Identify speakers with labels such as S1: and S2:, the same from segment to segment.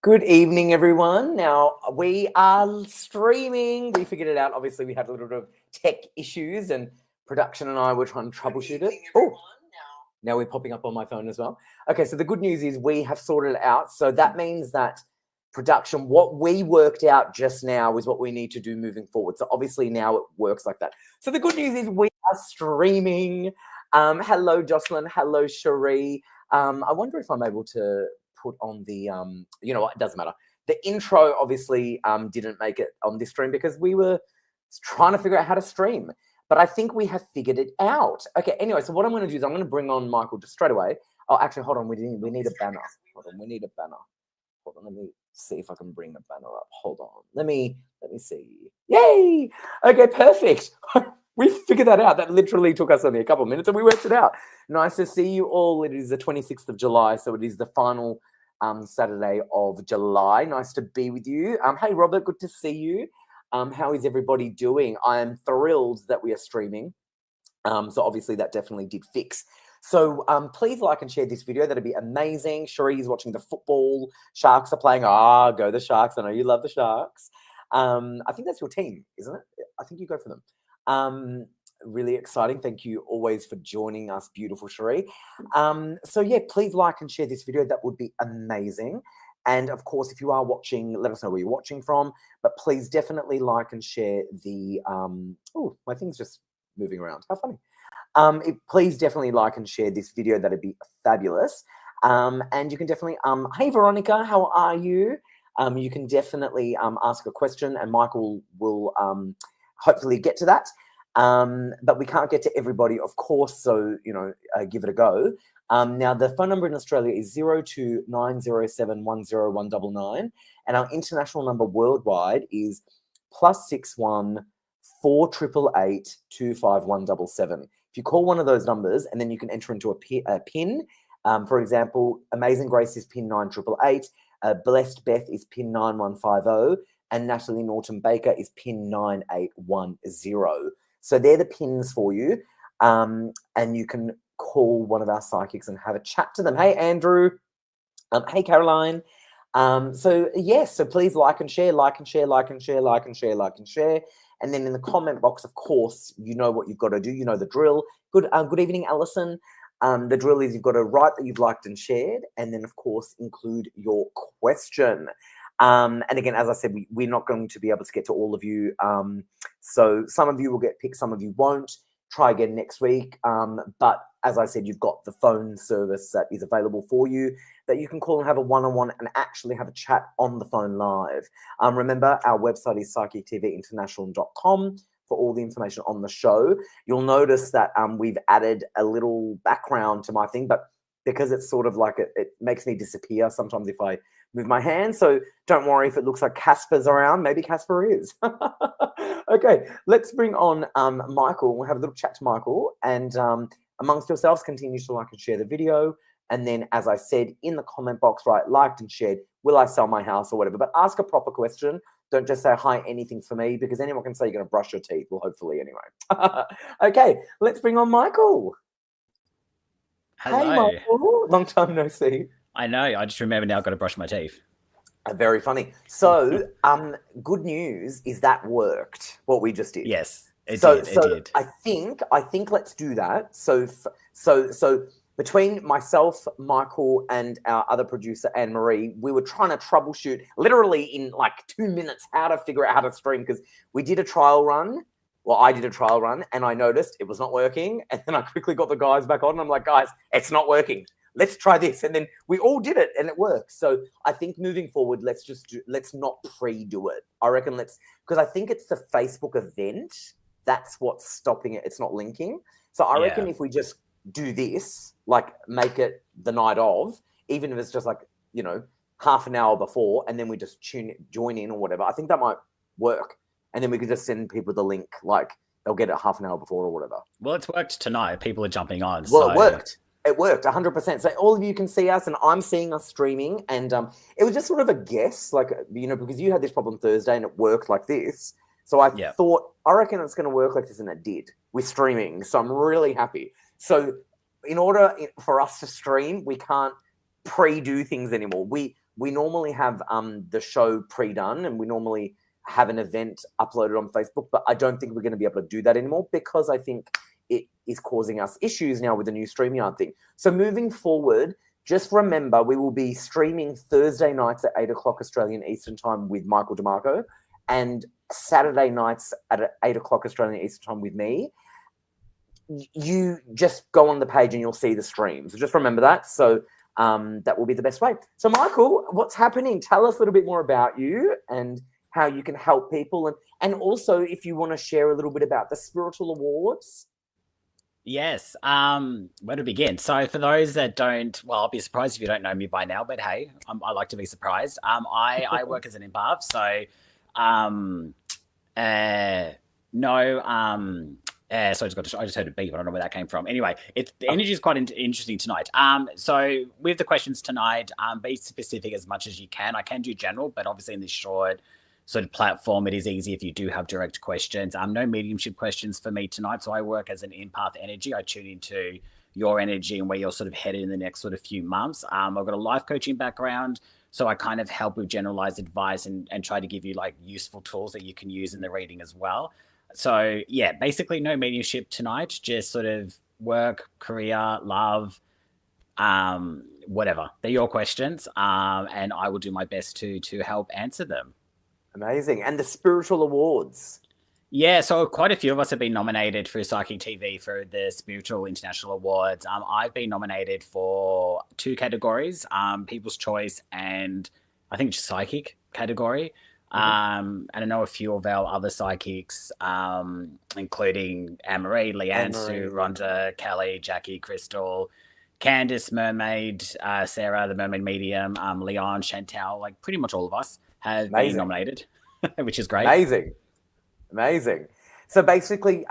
S1: Good evening, everyone. Now, we are streaming. We figured it out. Obviously, we had a little bit of tech issues and production and I were trying to troubleshoot it. Oh, now we're popping up on my phone as well. Okay, so the good news is we have sorted it out. So that means that production, what we worked out just now is what we need to do moving forward. So obviously now it works like that. So the good news is we are streaming. Hello, Jocelyn. Hello, Cherie. I wonder if I'm able to put on the you know what, it doesn't matter. The intro obviously didn't make it on this stream because we were trying to figure out how to stream, but I think we have figured it out. Okay, anyway, so what I'm going to do is I'm going to bring on Michael just straight away. Oh, actually, hold on, we need a banner. Hold on, we need a banner. Hold on, let me see if I can bring the banner up. Hold on, let me see. Yay! Okay, perfect. We figured that out. That literally took us only a couple of minutes and we worked it out. Nice to see you all. It is the 26th of July, so it is the final Saturday of July. Nice to be with you. Hey, Robert, good to see you. How is everybody doing? I am thrilled that we are streaming. So obviously that definitely did fix. So please like and share this video. That'd be amazing. Cherie's watching the football. Sharks are playing. Go the Sharks. I know you love the Sharks. I think that's your team, isn't it? I think you go for them. Really exciting. Thank you always for joining us, beautiful Cherie. So yeah, please like and share this video. That would be amazing. And of course, if you are watching, let us know where you're watching from, but please definitely like and share the, oh, my thing's just moving around. How funny. Please definitely like and share this video. That'd be fabulous. And you can definitely, hey, Veronica, how are you? You can definitely ask a question and Michael will hopefully get to that. But we can't get to everybody, of course, so, you know, give it a go. Now, the phone number in Australia is 0290710199, and our international number worldwide is +61 488 25177. If you call one of those numbers, and then you can enter into a PIN. For example, Amazing Grace is PIN 9888, Blessed Beth is PIN 9150, and Natalie Norton Baker is PIN 9810. So they're the pins for you, and you can call one of our psychics and have a chat to them. Hey, Andrew. Hey, Caroline. So yes, so please like and share, like and share, like and share, like and share, like and share. And then in the comment box, of course, you know what you've got to do. You know the drill. Good evening, Alison. The drill is you've got to write that you've liked and shared, and then, of course, include your question. And again, as I said, we're not going to be able to get to all of you. So some of you will get picked, some of you won't. Try again next week. But as I said, you've got the phone service that is available for you that you can call and have a one-on-one and actually have a chat on the phone live. Remember, our website is psychictvinternational.com for all the information on the show. You'll notice that we've added a little background to my thing, but because it's sort of like it makes me disappear sometimes if I move my hand. So don't worry if it looks like Casper's around. Maybe Casper is. Okay, let's bring on Michael. We'll have a little chat to Michael. And amongst yourselves, continue to like and share the video. And then, as I said, in the comment box, right, liked and shared, will I sell my house or whatever? But ask a proper question. Don't just say, hi, anything for me, because anyone can say you're going to brush your teeth. Well, hopefully anyway. Okay, let's bring on Michael.
S2: Hello.
S1: Hey, Michael. Long time no see.
S2: I know. I just remember now I've got to brush my teeth.
S1: Very funny. So, good news is that worked, what we just did.
S2: Yes, it did.
S1: I think let's do that. So between myself, Michael, and our other producer, Anne-Marie, we were trying to troubleshoot literally in like 2 minutes how to figure out how to stream, because we did a trial run. Well, I did a trial run and I noticed it was not working. And then I quickly got the guys back on and I'm like, guys, it's not working. Let's try this. And then we all did it and it worked. So I think moving forward, let's not pre-do it. I reckon because I think it's the Facebook event. That's what's stopping it. It's not linking. So I reckon if we just do this, like make it the night of, even if it's just like, you know, half an hour before, and then we just join in or whatever, I think that might work. And then we could just send people the link, like they'll get it half an hour before or whatever.
S2: Well, it's worked tonight. People are jumping on.
S1: Well,
S2: so...
S1: it worked. It worked 100%. So all of you can see us and I'm seeing us streaming. And it was just sort of a guess, like, you know, because you had this problem Thursday and it worked like this. So I thought, I reckon it's going to work like this, and it did. We're streaming. So I'm really happy. So in order for us to stream, we can't pre-do things anymore. We we normally have the show pre-done, and we normally have an event uploaded on Facebook, but I don't think we're going to be able to do that anymore because I think it is causing us issues now with the new StreamYard thing. So moving forward, just remember we will be streaming Thursday nights at 8 o'clock Australian Eastern Time with Michael Dimarco, and Saturday nights at 8 o'clock Australian Eastern Time with me. You just go on the page and you'll see the stream. So just remember that. So that will be the best way. So Michael, what's happening? Tell us a little bit more about you and how you can help people. And also if you want to share a little bit about the Spiritual Awards.
S2: Yes. Where to begin? So for those that don't, well, I'll be surprised if you don't know me by now, but hey, I like to be surprised. I work as an empath. So, so I just heard a beep. I don't know where that came from. Anyway, the energy is quite interesting tonight. So with the questions tonight, be specific as much as you can. I can do general, but obviously in this short sort of platform, it is easy if you do have direct questions. No mediumship questions for me tonight. So I work as an empath energy. I tune into your energy and where you're sort of headed in the next sort of few months. I've got a life coaching background, so I kind of help with generalized advice and try to give you like useful tools that you can use in the reading as well. So yeah, basically no mediumship tonight, just sort of work, career, love, whatever. They're your questions, and I will do my best to help answer them.
S1: Amazing. And the Spiritual Awards.
S2: Yeah, so quite a few of us have been nominated through Psychic TV for the Spiritual International Awards. I've been nominated for 2 categories, People's Choice and I think just Psychic category. And I know a few of our other psychics, including Anne-Marie, Leanne, Sue, Rhonda, Kelly, Jackie, Crystal, Candice, Mermaid, Sarah, the Mermaid Medium, Leon, Chantal, like pretty much all of us have been nominated, which is great.
S1: Amazing. So basically,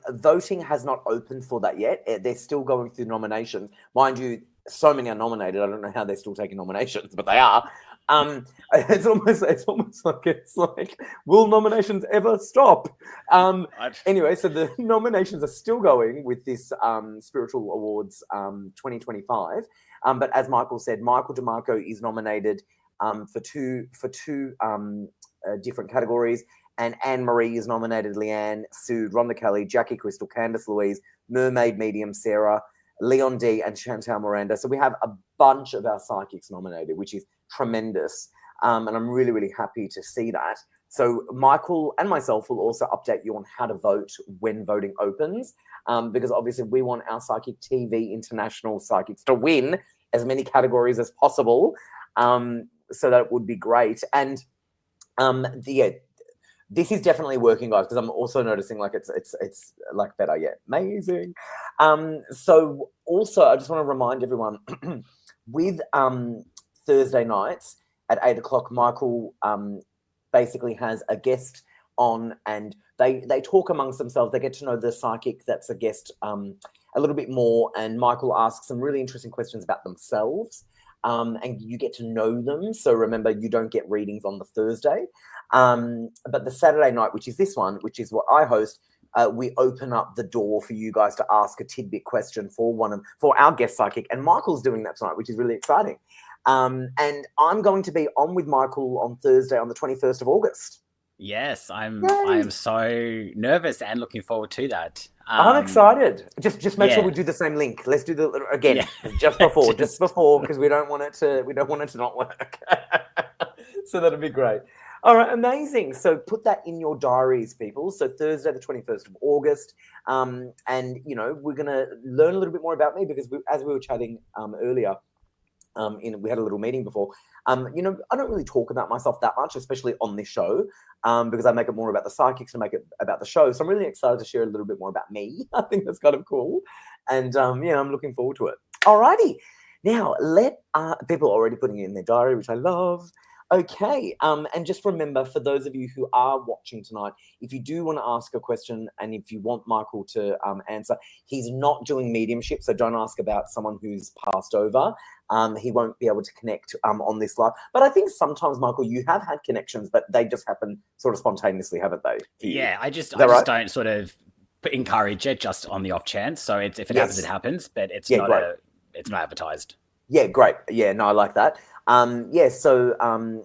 S1: voting has not opened for that yet. They're still going through nominations. Mind you, so many are nominated. I don't know how they're still taking nominations, but they are. It's almost like, will nominations ever stop? Anyway, so the nominations are still going with this Spiritual Awards 2025. But as Michael said, Michael Dimarco is nominated for two different categories. And Anne-Marie is nominated, Leanne, Sue, Rhonda Kelly, Jackie Crystal, Candice Louise, Mermaid Medium, Sarah, Leon D, and Chantal Miranda. So we have a bunch of our psychics nominated, which is tremendous. And I'm really, really happy to see that. So Michael and myself will also update you on how to vote when voting opens, because obviously we want our Psychic TV International Psychics to win as many categories as possible. So that would be great. And this is definitely working, guys, because I'm also noticing like it's like better. Yeah, amazing. So also, I just want to remind everyone with Thursday nights at 8 o'clock, Michael basically has a guest on, and they talk amongst themselves. They get to know the psychic that's a guest a little bit more, and Michael asks some really interesting questions about themselves. And you get to know them. So remember, you don't get readings on the Thursday. But the Saturday night, which is this one, which is what I host, we open up the door for you guys to ask a tidbit question for our guest psychic. And Michael's doing that tonight, which is really exciting. And I'm going to be on with Michael on Thursday on the 21st of August.
S2: Yes, I am so nervous and looking forward to that.
S1: I'm excited. Just make sure we do the same link. Let's do the again just before, because we don't want it to not work. So that'd be great. All right, amazing. So put that in your diaries, people. So Thursday, the 21st of August, and we're gonna learn a little bit more about me because as we were chatting earlier. We had a little meeting before. I don't really talk about myself that much, especially on this show, because I make it more about the psychics and make it about the show. So I'm really excited to share a little bit more about me. I think that's kind of cool. And I'm looking forward to it. Alrighty. Now, let people already putting it in their diary, which I love. Okay, and just remember, for those of you who are watching tonight, if you do want to ask a question and if you want Michael to answer, he's not doing mediumship, so don't ask about someone who's passed over. He won't be able to connect on this live. But I think sometimes, Michael, you have had connections, but they just happen sort of spontaneously, haven't they?
S2: Yeah, I just don't sort of encourage it just on the off chance. So if it happens, it happens, but it's not advertised.
S1: Yeah, great. Yeah, no, I like that. Yeah, so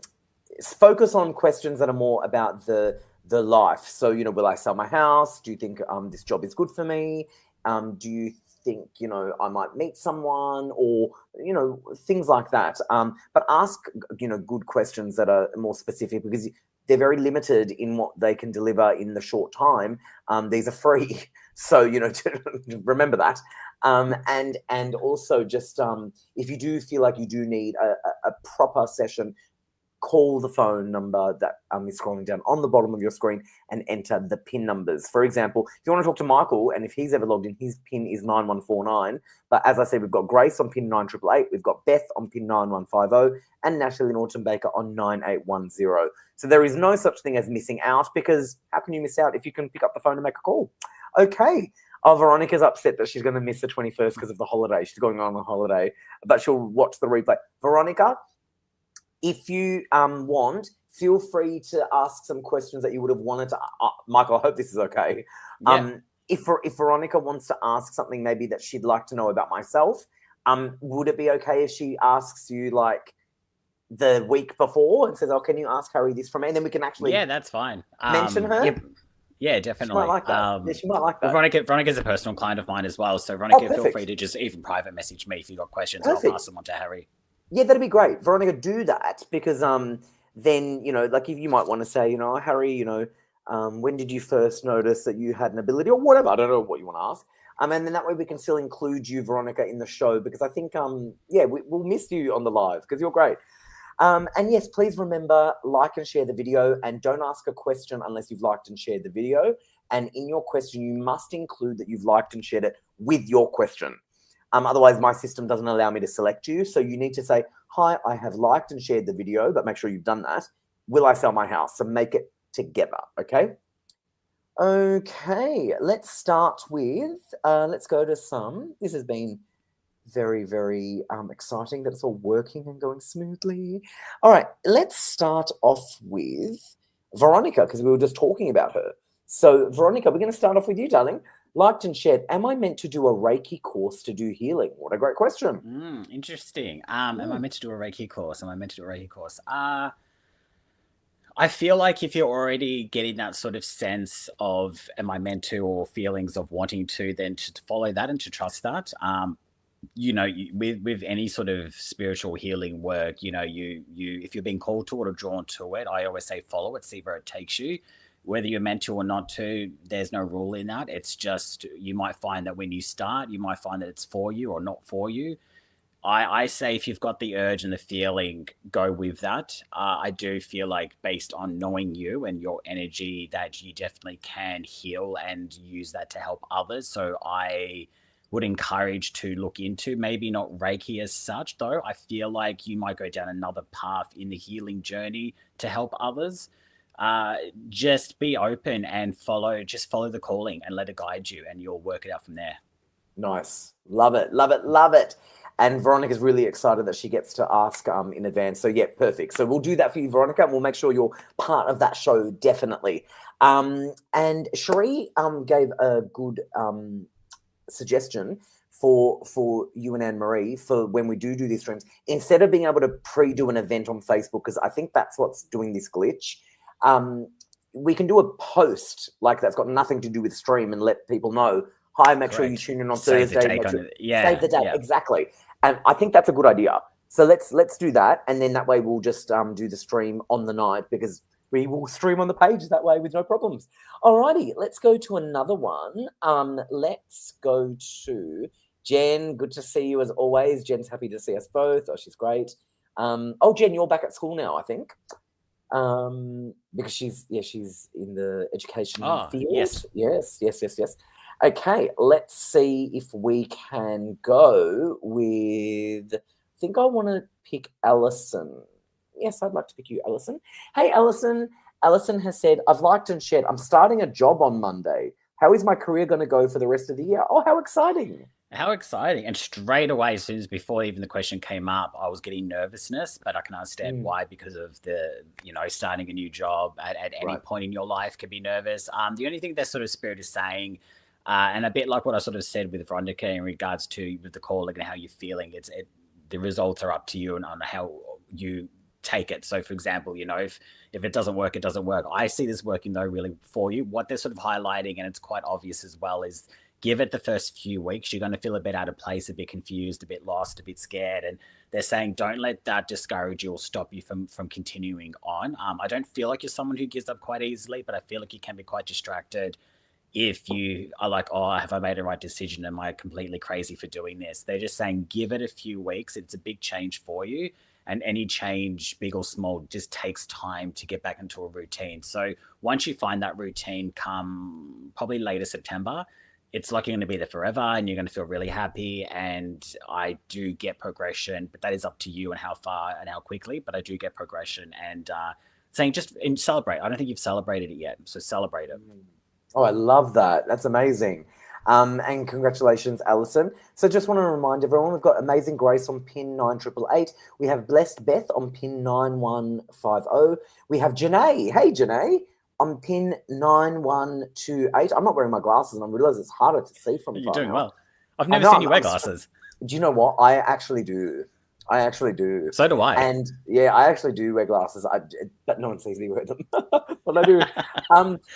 S1: focus on questions that are more about the life. So, you know, will I sell my house? Do you think this job is good for me? Do you think, you know, I might meet someone, or, you know, things like that. But ask, you know, good questions that are more specific, because they're very limited in what they can deliver in the short time. These are free. So, you know, remember that. And also just if you do feel like you do need a proper session, call the phone number that is scrolling down on the bottom of your screen and enter the PIN numbers. For example, if you want to talk to Michael, and if he's ever logged in, his PIN is 9149. But as I said, we've got Grace on PIN 9888, we've got Beth on PIN 9150, and Natalie Norton Baker on 9810. So there is no such thing as missing out, because how can you miss out if you can pick up the phone and make a call? Okay. Oh, Veronica's upset that she's going to miss the 21st because of the holiday. She's going on a holiday, but she'll watch the replay. Veronica, if you want, feel free to ask some questions that you would have wanted to. Michael, I hope this is okay.
S2: Yeah.
S1: If Veronica wants to ask something maybe that she'd like to know about myself, would it be okay if she asks you like the week before and says, "Oh, can you ask Harry this from me?" And then we can actually
S2: that's fine.
S1: mention her.
S2: Yeah,
S1: She might
S2: definitely.
S1: like that. Yeah, she might like that.
S2: Veronica's a personal client of mine as well. So Veronica, feel
S1: perfect.
S2: free to just even private message me if you've got questions.
S1: Perfect.
S2: And I'll pass them on to Harry.
S1: Yeah, that'd be great. Veronica, do that, because then, you know, like if you might want to say, you know, Harry, you know, when did you first notice that you had an ability, or whatever? I don't know what you want to ask. And then that way we can still include you, Veronica, in the show, because I think, yeah, we'll miss you on the live because you're great. And yes, please remember, like and share the video, and don't ask a question unless you've liked and shared the video. And in your question, you must include that you've liked and shared it with your question. Otherwise, my system doesn't allow me to select you. So you need to say, "Hi, I have liked and shared the video," but make sure you've done that. Will I sell my house? So make it together, okay? Okay, let's start with, let's go to some. This has been very, very exciting that it's all working and going smoothly. All right, let's start off with Veronica, because we were just talking about her. So, Veronica, we're going to start off with you, darling. Liked and shared, am I meant to do a Reiki course to do healing? What a great question.
S2: Interesting. Am I meant to do a Reiki course? I feel like if you're already getting that sort of sense of am I meant to, or feelings of wanting to, then to follow that and to trust that. You know, with any sort of spiritual healing work, you know, you if you're being called to it or drawn to it, I always say follow it, see where it takes you. Whether you're meant to or not to, there's no rule in that. It's just, you might find that when you start, you might find that it's for you or not for you. I say if you've got the urge and the feeling, go with that. I do feel like, based on knowing you and your energy, that you definitely can heal and use that to help others. So I would encourage to look into, maybe not Reiki as such, though. I feel like you might go down another path in the healing journey to help others. Just be open and follow the calling and let it guide you, and you'll work it out from there.
S1: Nice. Love it, love it, love it. And Veronica's really excited that she gets to ask in advance. So, yeah, perfect. So we'll do that for you, Veronica, and we'll make sure you're part of that show, definitely. And Cherie gave a good suggestion for you and Anne-Marie for when we do these streams. Instead of being able to pre-do an event on Facebook, because I think that's what's doing this glitch, we can do a post like that's got nothing to do with stream and let people know, hi, make sure you tune in on Thursday. Save the date, exactly. And I think that's a good idea. So let's do that, and then that way we'll just do the stream on the night, because we will stream on the page that way with no problems. Alrighty, let's go to another one. Let's go to Jen. Good to see you as always. Jen's happy to see us both. Oh, she's great. Oh, Jen, you're back at school now, I think. Because she's in the education field. Yes. Okay, let's see if we can go with, I think I want to pick Alison. Yes, I'd like to pick you, Alison. Hey, Alison. Alison has said, I've liked and shared, I'm starting a job on Monday. How is my career going to go for the rest of the year? Oh, how exciting.
S2: How exciting. And straight away, as soon as before even the question came up, I was getting nervousness, but I can understand why, because of the, you know, starting a new job at any point in your life can be nervous. The only thing that sort of Spirit is saying, and a bit like what I sort of said with Veronica in regards to with the calling and how you're feeling, the results are up to you and on how you take it. So for example, you know, if it doesn't work, it doesn't work. I see this working though really for you. What they're sort of highlighting, and it's quite obvious as well, is give it the first few weeks. You're going to feel a bit out of place, a bit confused, a bit lost, a bit scared. And they're saying, don't let that discourage you or stop you from continuing on. I don't feel like you're someone who gives up quite easily, but I feel like you can be quite distracted if you are like, oh, have I made the right decision? Am I completely crazy for doing this? They're just saying, give it a few weeks. It's a big change for you. And any change, big or small, just takes time to get back into a routine. So once you find that routine come probably later September, it's like you're going to be there forever and you're going to feel really happy. And I do get progression, but that is up to you and how far and how quickly, but I do get progression. And saying just celebrate. I don't think you've celebrated it yet, so celebrate it.
S1: Oh, I love that. That's amazing. And congratulations, Alison. So just want to remind everyone, we've got Amazing Grace on pin 9888. We have Blessed Beth on pin 9150. We have Janae. Hey, Janae, on pin 9128. I'm not wearing my glasses and I realize it's harder to see from
S2: You're
S1: far
S2: doing
S1: now.
S2: well. I've never seen you wear glasses.
S1: Do you know what? I actually do. So
S2: do I.
S1: And yeah, I actually do wear glasses, but no one sees me wear them. But I do.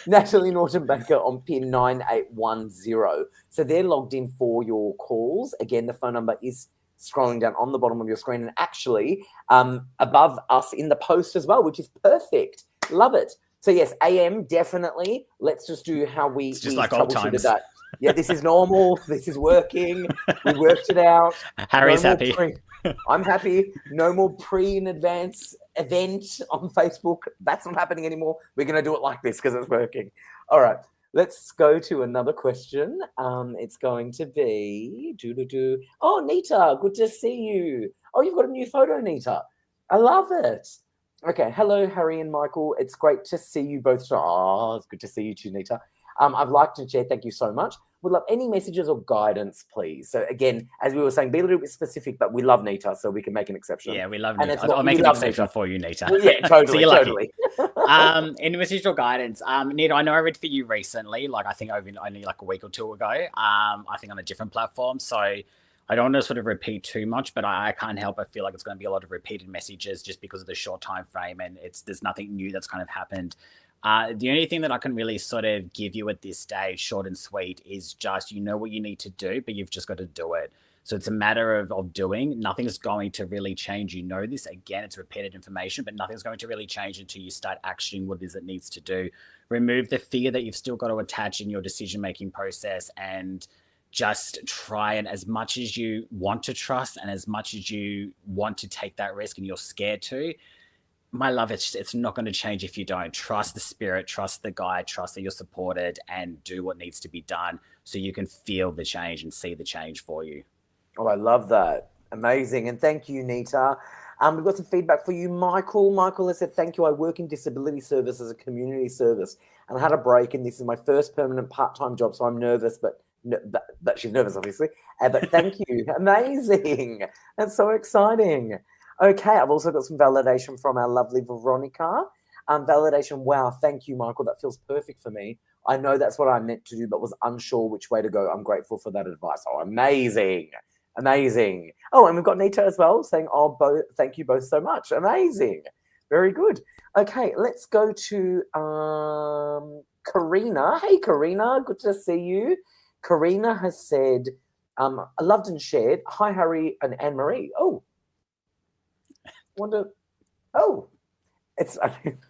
S1: Natalie Norton Baker on pin 9810. So they're logged in for your calls. Again, the phone number is scrolling down on the bottom of your screen and actually above us in the post as well, which is perfect. Love it. So yes, AM, definitely. Let's just do how we
S2: just like old times.
S1: That. Yeah, this is normal. This is working. We worked it out.
S2: Harry's happy.
S1: I'm happy. No more pre-in-advance event on Facebook. That's not happening anymore. We're going to do it like this because it's working. All right. Let's go to another question. It's going to be... Oh, Nita, good to see you. Oh, you've got a new photo, Nita. I love it. Okay. Hello, Harry and Michael. It's great to see you both. Oh, it's good to see you too, Nita. I've liked and shared. Thank you so much. Would love any messages or guidance, please. So again, as we were saying, be a little bit specific, but we love Nita, so we can make an exception.
S2: Yeah, we love Nita. I'll make an exception for you, Nita.
S1: Well, yeah, totally,
S2: so
S1: totally.
S2: Any message or guidance? Nita, I know I read for you recently, like I think only like a week or two ago. I think on a different platform. So I don't want to sort of repeat too much, but I can't help but feel like it's going to be a lot of repeated messages just because of the short time frame, and there's nothing new that's kind of happened. The only thing that I can really sort of give you at this stage, short and sweet, is just, you know what you need to do, but you've just got to do it. So it's a matter of doing. Nothing's going to really change. You know this. Again, it's repeated information, but nothing's going to really change until you start actioning what it is it needs to do. Remove the fear that you've still got to attach in your decision-making process, and just try, and as much as you want to trust and as much as you want to take that risk and you're scared to, my love, it's not going to change if you don't. Trust the spirit, trust the guide, trust that you're supported, and do what needs to be done so you can feel the change and see the change for you.
S1: Oh, I love that. Amazing. And thank you, Nita. We've got some feedback for you, Michael. Michael has said, thank you. I work in disability service as a community service and I had a break, and this is my first permanent part-time job, so I'm nervous, but she's nervous, obviously. But thank you. Amazing. That's so exciting. Okay, I've also got some validation from our lovely Veronica. Validation, wow, thank you, Michael. That feels perfect for me. I know that's what I meant to do, but was unsure which way to go. I'm grateful for that advice. Oh, amazing. Amazing. Oh, and we've got Nita as well saying, oh, thank you both so much. Amazing. Very good. Okay, let's go to Karina. Hey, Karina, good to see you. Karina has said, I loved and shared. Hi, Harry and Anne-Marie. Oh,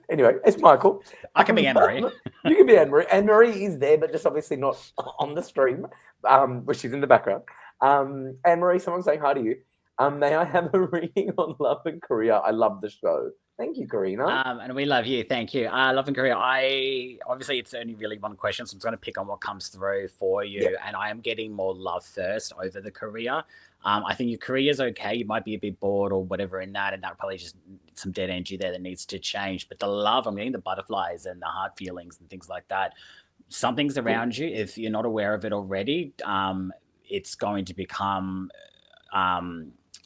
S1: anyway, it's Michael.
S2: I can be Anne-Marie.
S1: You can be Anne-Marie. Anne-Marie is there, but just obviously not on the stream, but she's in the background. Anne-Marie, someone's saying hi to you. May I have a reading on love and career? I love the show. Thank you, Karina.
S2: And we love you. Thank you. Love and career. Obviously it's only really one question, so I'm going to pick on what comes through for you. Yep. And I am getting more love first over the career. I think your career is okay. You might be a bit bored or whatever in that, and that probably just some dead energy there that needs to change. But the love, I'm getting the butterflies and the heart feelings and things like that. Something's around you. If you're not aware of it already, it's going to become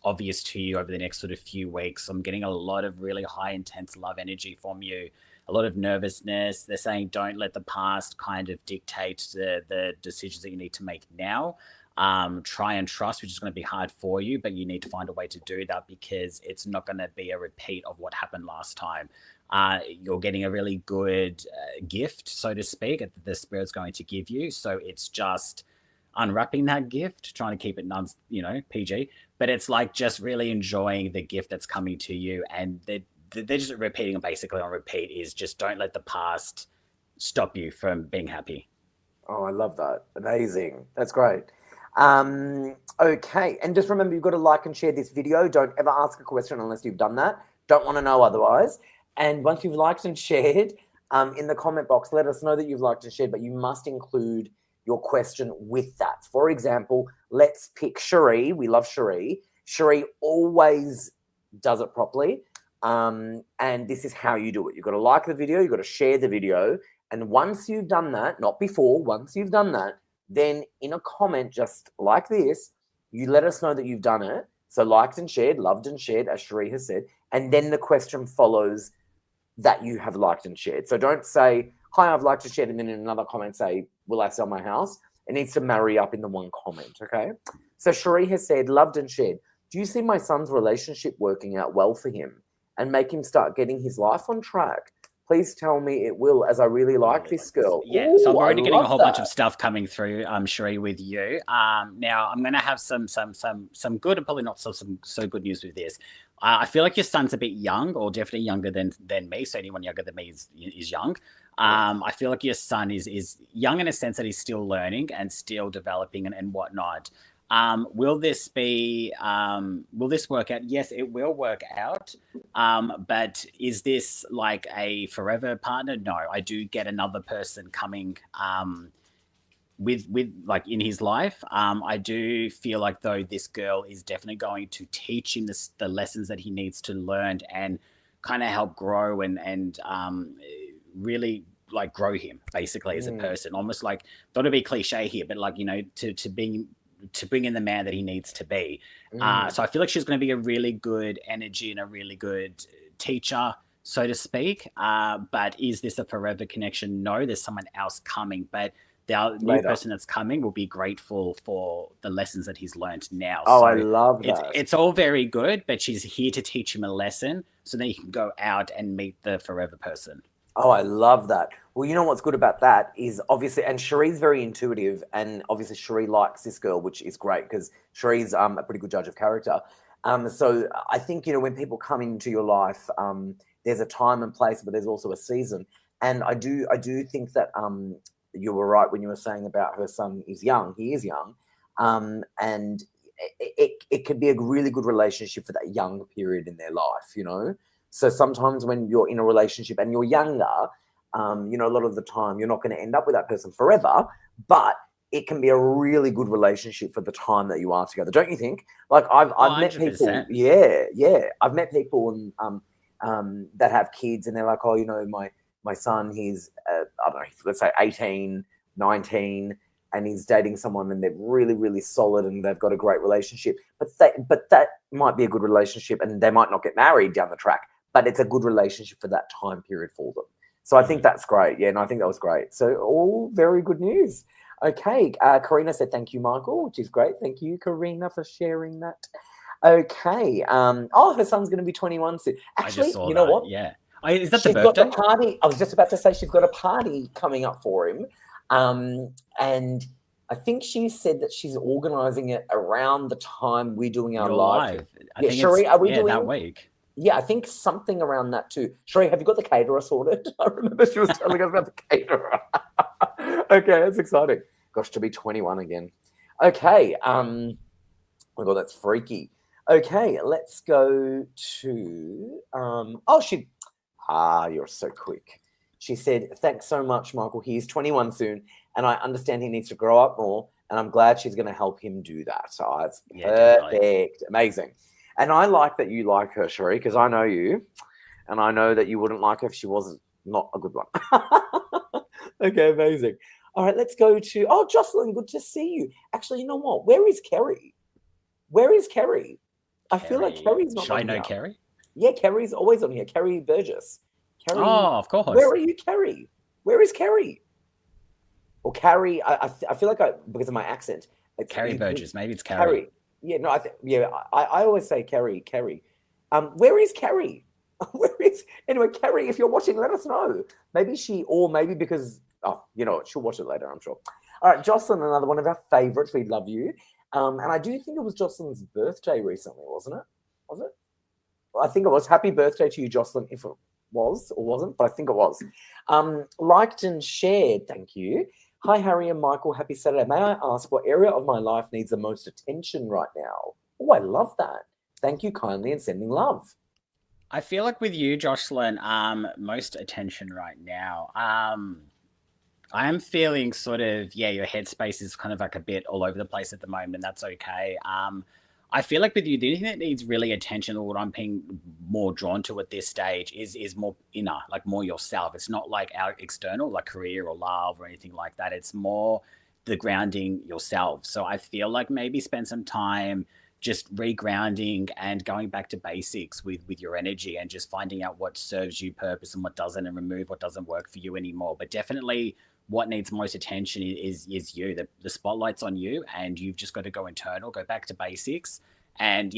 S2: obvious to you over the next sort of few weeks. I'm getting a lot of really high, intense love energy from you, a lot of nervousness. They're saying don't let the past kind of dictate the decisions that you need to make now. try and trust, which is going to be hard for you, but you need to find a way to do that because it's not going to be a repeat of what happened last time. You're getting a really good gift, so to speak, that the spirit's going to give you. So it's just unwrapping that gift, trying to keep it PG, but it's like just really enjoying the gift that's coming to you. And they're just repeating it basically on repeat is just don't let the past stop you from being happy.
S1: Oh, I love that. Amazing. That's great. Okay. And just remember, you've got to like and share this video. Don't ever ask a question unless you've done that. Don't want to know otherwise. And once you've liked and shared, in the comment box, let us know that you've liked and shared, but you must include your question with that. For example, let's pick Cherie. We love Cherie. Cherie always does it properly. And this is how you do it. You've got to like the video. You've got to share the video. And once you've done that, not before, once you've done that, then in a comment just like this, you let us know that you've done it. So liked and shared, loved and shared, as Cherie has said. And then the question follows that you have liked and shared. So don't say, hi, I've liked and shared, and then in another comment say, will I sell my house? It needs to marry up in the one comment, okay? So Cherie has said, loved and shared. Do you see my son's relationship working out well for him and make him start getting his life on track? Please tell me it will, as I really like this girl.
S2: Yeah,
S1: Ooh,
S2: so I'm already getting a whole bunch of
S1: that.
S2: stuff coming through, Cherie, with you. Now I'm going to have some good and probably not so good news with this. I feel like your son's a bit young, or definitely younger than me. So anyone younger than me is young. I feel like your son is young in a sense that he's still learning and still developing and whatnot. Will this work out? Yes, it will work out. But is this like a forever partner? No, I do get another person coming, with like in his life. I do feel like though this girl is definitely going to teach him the lessons that he needs to learn and kind of help grow and really like grow him basically as a person, almost like, not to be cliche here, but like, to bring in the man that he needs to be. So I feel like she's going to be a really good energy and a really good teacher, so to speak. But is this a forever connection? No, there's someone else coming, but the new person that's coming will be grateful for the lessons that he's learned now.
S1: Oh,
S2: so
S1: I love that.
S2: It's all very good, but she's here to teach him a lesson so that he can go out and meet the forever person.
S1: Oh, I love that. Well, you know what's good about that is obviously, and Cherie's very intuitive, and obviously Cherie likes this girl, which is great because Cherie's a pretty good judge of character. So I think, when people come into your life, there's a time and place, but there's also a season. And I do think that you were right when you were saying about her son is young. He is young. And it could be a really good relationship for that young period in their life, So sometimes when you're in a relationship and you're younger, a lot of the time you're not going to end up with that person forever, but it can be a really good relationship for the time that you are together, don't you think? Like I've met people, I've met people that have kids, and they're like, oh, my son, he's I don't know, let's say 18, 19, and he's dating someone, and they're really, really solid, and they've got a great relationship. But that might be a good relationship, and they might not get married down the track, but it's a good relationship for that time period for them. So I think that's great. Yeah, and I think that was great. So all very good news. Okay, Karina said, thank you, Michael, which is great. Thank you, Karina, for sharing that. Okay. Her son's going to be 21 soon. Actually, you know what?
S2: Yeah. Is that
S1: she's
S2: the birthday?
S1: Got the party. I was just about to say she's got a party coming up for him. And I think she said that she's organising it around the time we're doing our live.
S2: Yeah, Cherie,
S1: are we doing
S2: that week?
S1: Yeah, I think something around that too. Cherie, have you got the caterer sorted? I remember she was telling us about the caterer. Okay, that's exciting. Gosh, to be 21 again. Okay. Oh my God, that's freaky. Okay, let's go to you're so quick. She said, thanks so much, Michael. He's 21 soon, and I understand he needs to grow up more, and I'm glad she's going to help him do that. So it's perfect. Definitely. Amazing. And I like that you like her, Cherie, because I know you, and I know that you wouldn't like her if she was not a good one. Okay, amazing. All right, let's go to, Jocelyn, good to see you. Actually, you know what? Where is Kerry? I feel like Kerry's not on here.
S2: Should I know Kerry?
S1: Yeah, Kerry's always on here. Kerry Burgess. Kerry,
S2: of course.
S1: Where are you, Kerry? Where is Kerry? Or Carrie, I feel like because of my accent, It's
S2: Kerry Burgess. Maybe it's Kerry.
S1: Carrie. Yeah, no, I always say Kerry. Where is Kerry? Anyway, Kerry, if you're watching, let us know. Maybe because, you know what, she'll watch it later, I'm sure. All right, Jocelyn, another one of our favorites. We love you. And I do think it was Jocelyn's birthday recently, wasn't it? Was it? Well, I think it was. Happy birthday to you, Jocelyn, if it was or wasn't, but I think it was. Liked and shared, thank you. Hi, Harry and Michael. Happy Saturday. May I ask what area of my life needs the most attention right now? Oh, I love that. Thank you kindly and sending love.
S2: I feel like with you, Jocelyn, most attention right now. I am feeling sort of, your headspace is kind of like a bit all over the place at the moment. That's okay. I feel like with you, the thing that needs really attention, or what I'm being more drawn to at this stage is more inner, like more yourself. It's not like our external, like career or love or anything like that. It's more the grounding yourself. So I feel like maybe spend some time just regrounding and going back to basics with your energy and just finding out what serves you purpose and what doesn't, and remove what doesn't work for you anymore. But definitely what needs most attention is you. The spotlight's on you, and you've just got to go internal, go back to basics, and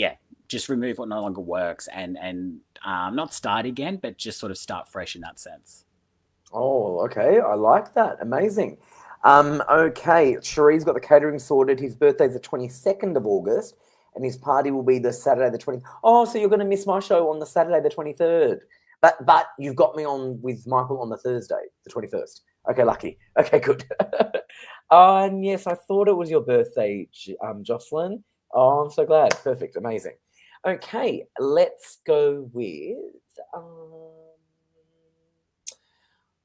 S2: just remove what no longer works, and not start again, but just sort of start fresh in that sense.
S1: Oh, okay. I like that. Amazing. Okay. Cherie's got the catering sorted. His birthday's the 22nd of August, and his party will be the Saturday the 20th. Oh, so you're going to miss my show on the Saturday the 23rd. But you've got me on with Michael on the Thursday, the 21st. Okay, lucky. Okay, good. And yes, I thought it was your birthday, Jocelyn. Oh, I'm so glad. Perfect. Amazing. Okay, let's go with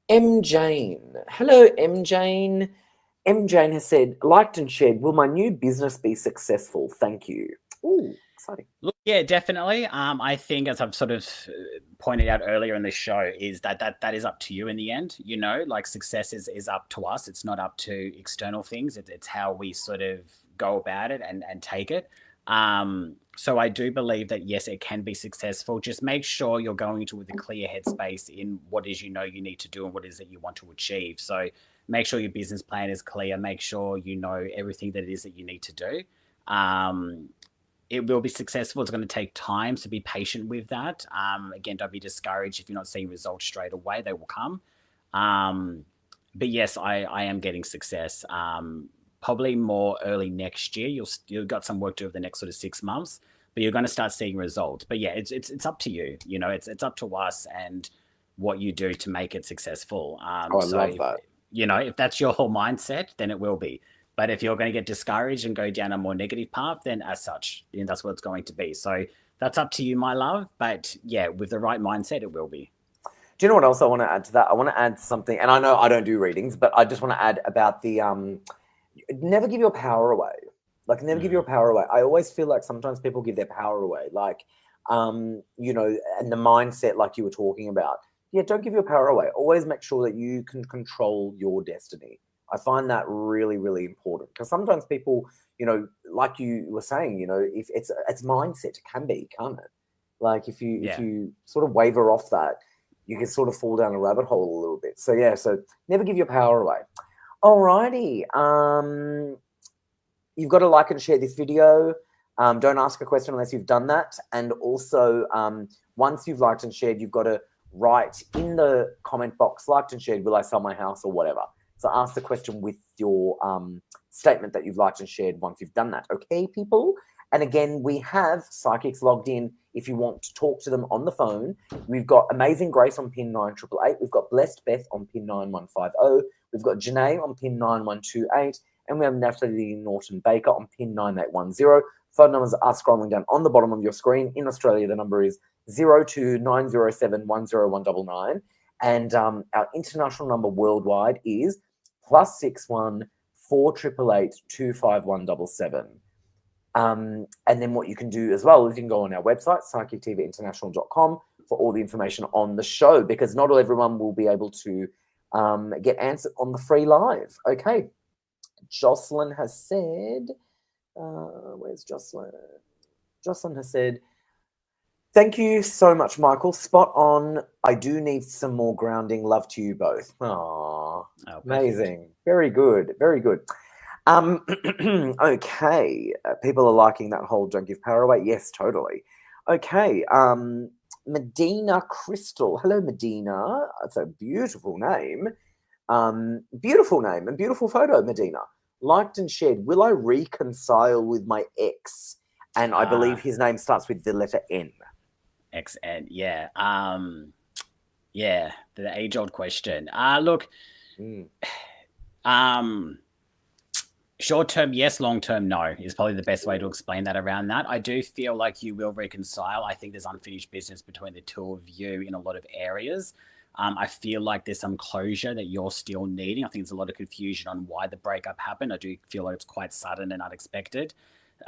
S1: M. Jane. Hello, M. Jane. M. Jane has said, liked and shared, will my new business be successful? Thank you. Ooh, exciting.
S2: Look, yeah, definitely. I think, as I've sort of pointed out earlier in this show, is that is up to you in the end. You know, like success is up to us. It's not up to external things. It's how we sort of go about it and take it. So I do believe that, yes, it can be successful. Just make sure you're going into with a clear headspace in what is you need to do and what is that you want to achieve. So make sure your business plan is clear. Make sure you know everything that it is that you need to do. It will be successful. It's going to take time, so be patient with that. Again, don't be discouraged if you're not seeing results straight away. They will come. But yes, I am getting success. Probably more early next year. You've got some work to do over the next sort of 6 months, but you're going to start seeing results. But yeah, it's up to you. You know, it's up to us and what you do to make it successful.
S1: I love that.
S2: You know, if that's your whole mindset, then it will be. But if you're going to get discouraged and go down a more negative path, then as such, that's what it's going to be. So that's up to you, my love. But yeah, with the right mindset, it will be.
S1: Do you know what else I want to add to that? I want to add something, and I know I don't do readings, but I just want to add about the never give your power away. Like, never give your power away. I always feel like sometimes people give their power away. Like, you know, and the mindset, like you were talking about. Yeah, don't give your power away. Always make sure that you can control your destiny. I find that really, really important, because sometimes people, you know, like you were saying, you know, if it's mindset, it can be, can't it? Like if you sort of waver off that, you can sort of fall down a rabbit hole a little bit. So yeah, so never give your power away. Alrighty. You've got to like and share this video. Don't ask a question unless you've done that. And also, once you've liked and shared, you've got to write in the comment box, liked and shared, will I sell my house or whatever. So ask the question with your statement that you've liked and shared once you've done that. Okay, people? And again, we have psychics logged in if you want to talk to them on the phone. We've got Amazing Grace on pin 9888. We've got Blessed Beth on pin 9150. We've got Janae on pin 9128. And we have Natalie Norton Baker on pin 9810. Phone numbers are scrolling down on the bottom of your screen. In Australia, the number is 0290710199. And our international number worldwide is +61 488 25177. And then what you can do as well is you can go on our website, psychictvinternational.com, for all the information on the show, because not everyone will be able to get answered on the free live. Okay. Jocelyn has said, where's Jocelyn? Jocelyn has said, thank you so much, Michael. Spot on. I do need some more grounding. Love to you both. Aww, amazing. Very good. Very good. Okay. People are liking that whole don't give power away. Yes, totally. Okay. Medina Crystal. Hello, Medina. That's a beautiful name. Beautiful name and beautiful photo, Medina. Liked and shared. Will I reconcile with my ex? And I believe his name starts with the letter N.
S2: XN, yeah. Yeah, the age-old question. Look, short-term, yes. Long-term, no, is probably the best way to explain that around that. I do feel like you will reconcile. I think there's unfinished business between the two of you in a lot of areas. I feel like there's some closure that you're still needing. I think there's a lot of confusion on why the breakup happened. I do feel like it's quite sudden and unexpected.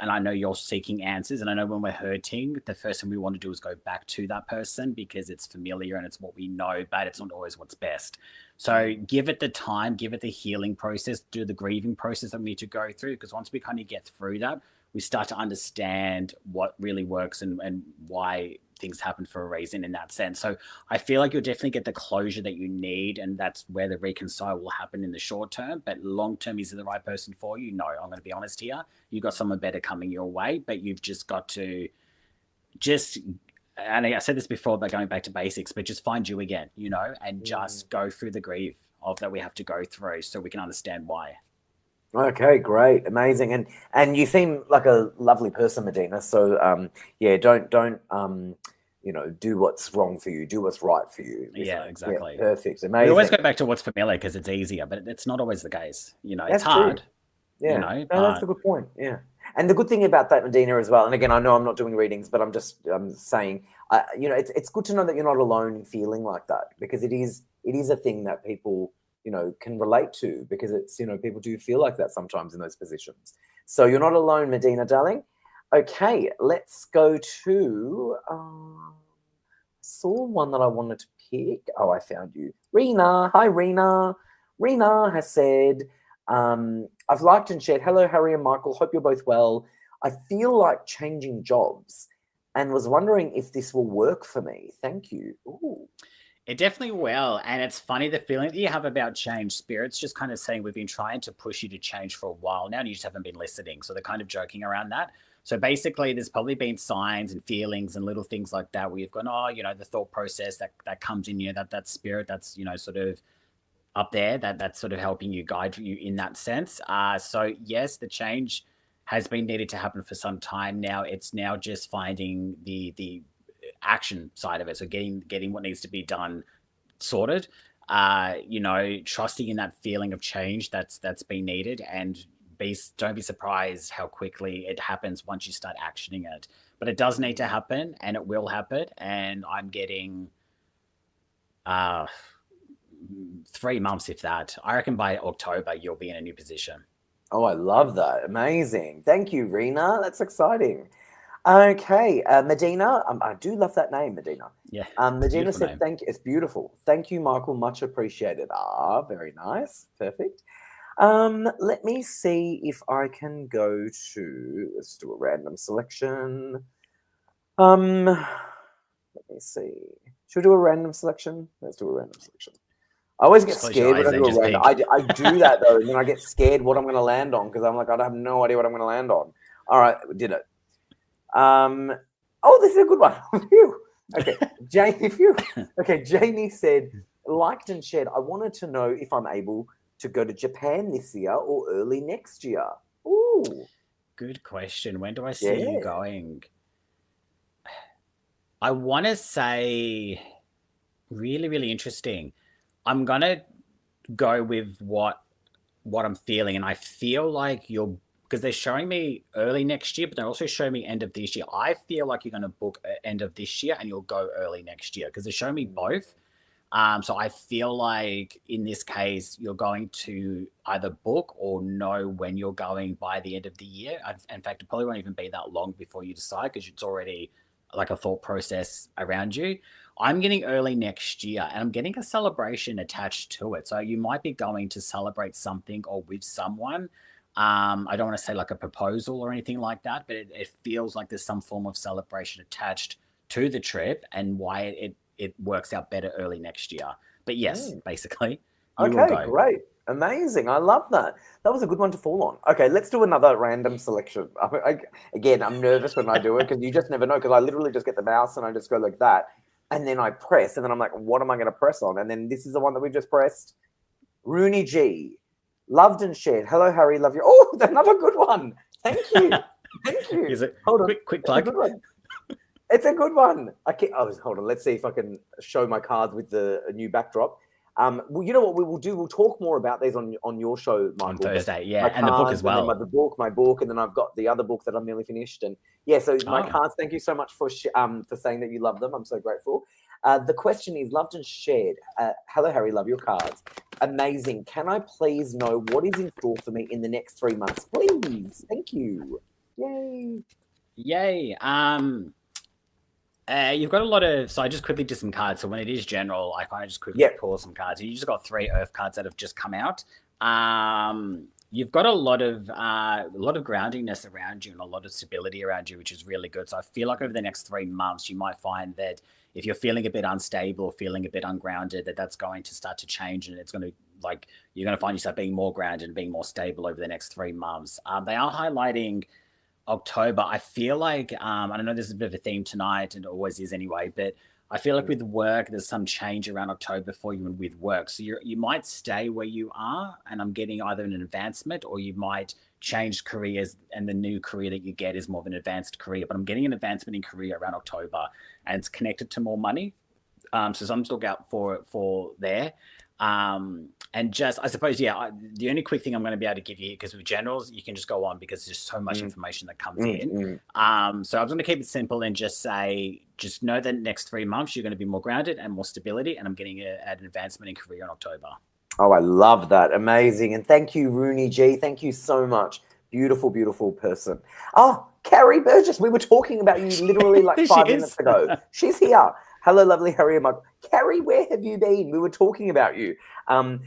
S2: And I know you're seeking answers. And I know when we're hurting, the first thing we want to do is go back to that person because it's familiar and it's what we know, but it's not always what's best. So give it the time, give it the healing process, do the grieving process that we need to go through. Because once we kind of get through that, we start to understand what really works and why things happen for a reason in that sense. So I feel like you'll definitely get the closure that you need, and that's where the reconcile will happen in the short term. But long term, is it the right person for you? No, I'm going to be honest here. You got someone better coming your way, but you've just got to and I said this before about going back to basics, but just find you again, and just go through the grief of that we have to go through so we can understand why.
S1: Okay, great, amazing, and you seem like a lovely person, Medina. So yeah, don't do what's wrong for you, do what's right for you.
S2: Yeah, exactly.
S1: Yeah, perfect, amazing.
S2: We always go back to what's familiar because it's easier, but it's not always the case.
S1: That's
S2: it's hard.
S1: True. Yeah, that's a good point. Yeah, and the good thing about that, Medina, as well. And again, I know I'm not doing readings, but I'm saying, it's good to know that you're not alone in feeling like that, because it is a thing that people can relate to, because it's people do feel like that sometimes in those positions. So you're not alone, Medina, darling. Okay, let's go to saw one that I wanted to pick. Oh, I found you, Rena. Hi, Rena. Rena has said, I've liked and shared, hello Harry and Michael, hope you're both well. I feel like changing jobs and was wondering if this will work for me. Thank you. Ooh.
S2: It definitely will. And it's funny, the feeling that you have about change. Spirit's just kind of saying we've been trying to push you to change for a while now, and you just haven't been listening. So they're kind of joking around that. So basically, there's probably been signs and feelings and little things like that where you've gone, the thought process that comes in you, that spirit that's, sort of up there, that's sort of helping you, guide you in that sense. So yes, the change has been needed to happen for some time now. It's now just finding the action side of it. So getting what needs to be done sorted, trusting in that feeling of change that's been needed, and don't be surprised how quickly it happens once you start actioning it. But it does need to happen, and it will happen. And I'm getting 3 months, if that. I reckon by October you'll be in a new position.
S1: Oh, I love that. Amazing. Thank you, Rena. That's exciting. Okay, Medina. I do love that name, Medina.
S2: Yeah.
S1: Medina said, "Thank you." It's beautiful. Thank you, Michael. Much appreciated. Very nice. Perfect. Let me see if I can go to. Let's do a random selection. Let me see. Should we do a random selection? Let's do a random selection. I always get scared when I do a random. I do that though, and then I get scared what I'm going to land on, because I'm like, I have no idea what I'm going to land on. All right, we did it. Oh, this is a good one. Okay, Jamie. Okay, Jamie said, liked and shared. I wanted to know if I'm able to go to Japan this year or early next year. Ooh,
S2: good question. When do I see you going? I want to say, really, really interesting. I'm gonna go with what I'm feeling, and I feel like because they're showing me early next year, but they're also showing me end of this year. I feel like you're going to book end of this year and you'll go early next year, because they're showing me both. So I feel like in this case, you're going to either book or know when you're going by the end of the year. In fact, it probably won't even be that long before you decide, because it's already like a thought process around you. I'm getting early next year, and I'm getting a celebration attached to it. So you might be going to celebrate something or with someone. I don't want to say like a proposal or anything like that, but it feels like there's some form of celebration attached to the trip, and why it works out better early next year. But yes, basically.
S1: Okay, great. Amazing. I love that. That was a good one to fall on. Okay, let's do another random selection. Again, I'm nervous when I do it because you just never know, because I literally just get the mouse and I just go like that. And then I press and then I'm like, what am I going to press on? And then this is the one that we've just pressed. Rooney G. Loved and shared. Hello, Harry. Love you. Oh, another good one. Thank you. Thank you.
S2: Is it?
S1: Hold on.
S2: Quick plug.
S1: It's a good one. Hold on. Let's see if I can show my cards with the new backdrop. Well, you know what we will do? We'll talk more about these on your show, Michael.
S2: On Thursday, yeah, and the book as well.
S1: My book, and then I've got the other book that I'm nearly finished. And yeah, so my cards. Thank you so much for saying that you love them. I'm so grateful. The question is loved and shared. Hello, Harry. Love your cards. Amazing. Can I please know what is in store for me in the next 3 months, please? Thank you. Yay.
S2: Yay. You've got a lot of, so I just quickly did some cards. So when it is general, I kind of just quickly pull some cards. You just got 3 Earth cards that have just come out. You've got a lot of groundingness around you and a lot of stability around you, which is really good. So I feel like over the next 3 months, you might find that if you're feeling a bit unstable or feeling a bit ungrounded, that's going to start to change, and it's going to, like, you're going to find yourself being more grounded and being more stable over the next 3 months. They are highlighting October. I feel like, I don't know, there's a bit of a theme tonight, and it always is anyway, but I feel like with work, there's some change around October for you with work. So you might stay where you are, and I'm getting either an advancement, or you might change careers, and the new career that you get is more of an advanced career. But I'm getting an advancement in career around October, and it's connected to more money. So something to look out for there. And just, I suppose, the only quick thing I'm going to be able to give you, because with generals, you can just go on because there's so much information that comes in. So I was going to keep it simple and just say, just know that next 3 months, you're going to be more grounded and more stability. And I'm getting an advancement in career in October.
S1: Oh, I love that. Amazing. And thank you, Rooney G. Thank you so much. Beautiful, beautiful person. Oh, Carrie Burgess. We were talking about you literally like 5 minutes ago. She's here. Hello, lovely Harry and Michael. Carrie, where have you been? We were talking about you. And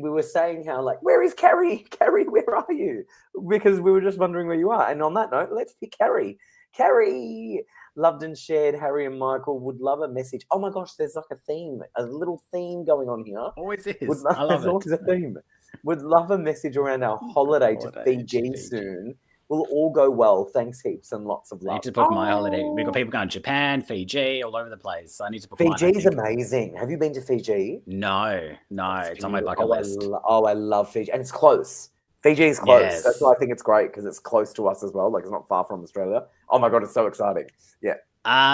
S1: we were saying how, like, where is Carrie? Carrie, where are you? Because we were just wondering where you are. And on that note, let's pick Carrie. Carrie, loved and shared. Harry and Michael would love a message. Oh my gosh, there's like a little theme going on here.
S2: Always is.
S1: I love it. Always a theme. Would love a message around our holiday to Fiji soon. Will all go well. Thanks heaps and lots of love.
S2: I need to book my holiday. We've got people going to Japan, Fiji, all over the place. So I need to book
S1: Fiji's amazing. Have you been to Fiji?
S2: No. It's on my bucket list.
S1: I love Fiji. And it's close. Fiji is close. Yes. That's why I think it's great, because it's close to us as well. Like, it's not far from Australia. Oh my God, it's so exciting. Yeah.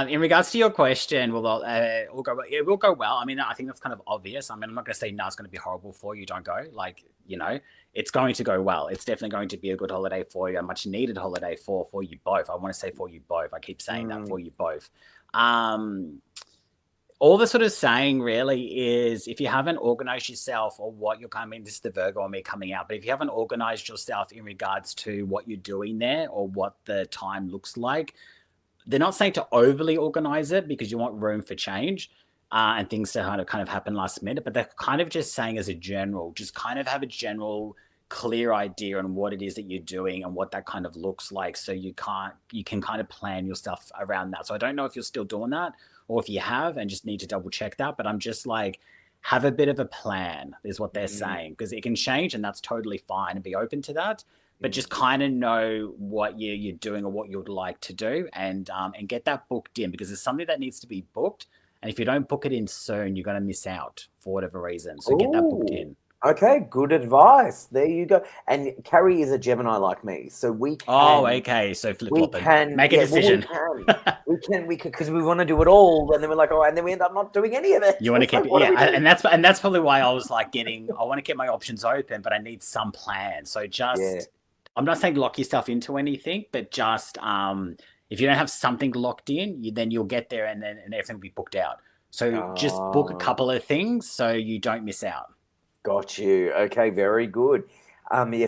S2: In regards to your question, it will go well. I mean, I think that's kind of obvious. I mean, I'm not going to say, no, it's going to be horrible for you. Don't go. Like, it's going to go well. It's definitely going to be a good holiday for you, a much needed holiday for you both. I want to say for you both. I keep saying that, for you both. All the sort of saying really is, if you haven't organized yourself or what you're coming, this is the Virgo on me coming out, but if you haven't organized yourself in regards to what you're doing there or what the time looks like, they're not saying to overly organize it because you want room for change and things to kind of happen last minute, but they're kind of just saying as a general, just kind of have a general clear idea on what it is that you're doing and what that kind of looks like. So you can kind of plan your stuff around that. So I don't know if you're still doing that or if you have and just need to double check that, but I'm just like, have a bit of a plan is what they're saying, because it can change and that's totally fine, and be open to that. But just kind of know what you're doing or what you'd like to do, and get that booked in, because it's something that needs to be booked. And if you don't book it in soon, you're going to miss out for whatever reason. So get that booked in.
S1: Okay, good advice. There you go. And Carrie is a Gemini like me, so we can.
S2: Oh, okay. So flip-flop it. Make a decision.
S1: We can, because we want to do it all, and then we're like, and then we end up not doing any of it.
S2: You want to keep it, and that's probably why I was like I want to keep my options open, but I need some plan. So just, I'm not saying lock yourself into anything, but just if you don't have something locked in, then you'll get there, and everything will be booked out. So just book a couple of things so you don't miss out.
S1: Got you. Okay, very good.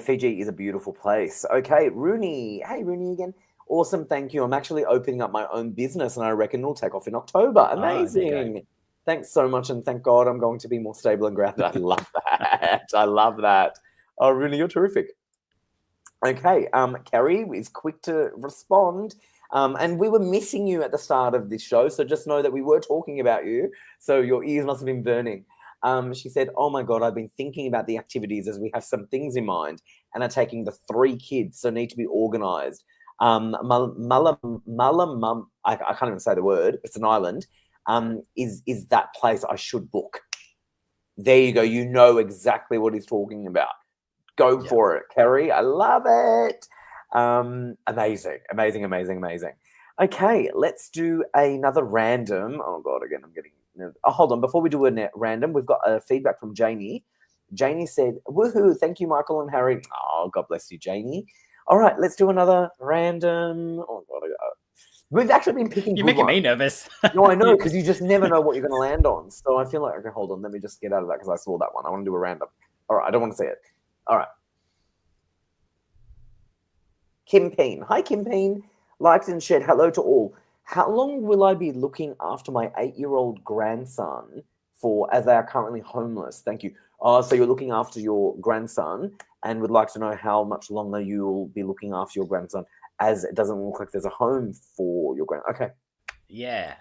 S1: Fiji is a beautiful place. Okay, Rooney. Hey, Rooney again. Awesome, thank you. I'm actually opening up my own business, and I reckon it'll take off in October. Amazing. Thanks so much, and thank God I'm going to be more stable and grounded. I love that. I love that. Oh, Rooney, you're terrific. Okay, Carrie is quick to respond. And we were missing you at the start of this show, so just know that we were talking about you, so your ears must have been burning. She said, "Oh my God, I've been thinking about the activities as we have some things in mind and are taking the 3 kids, so need to be organised. Mullamum, I can't even say the word. It's an island. Is that place I should book?" There you go. You know exactly what he's talking about. Go for it, Kerry. I love it. Amazing. Okay, let's do another random. Oh God, again, I'm getting. Oh, hold on. Before we do a random, we've got a feedback from Janie. Janie said, "Woohoo! Thank you, Michael and Harry." Oh, God bless you, Janie. All right, let's do another random. Oh God, we've actually been picking.
S2: You're making me nervous.
S1: No, I know, because you just never know what you're going to land on. So I feel like, okay, hold on. Let me just get out of that because I saw that one. I want to do a random. All right, I don't want to see it. All right. Kim Peen. Hi, Kim Peen. Liked and shared. Hello to all. How long will I be looking after my 8-year-old grandson for, as they are currently homeless? Thank you. So you're looking after your grandson and would like to know how much longer you'll be looking after your grandson, as it doesn't look like there's a home for your grandson. Okay.
S2: Yeah,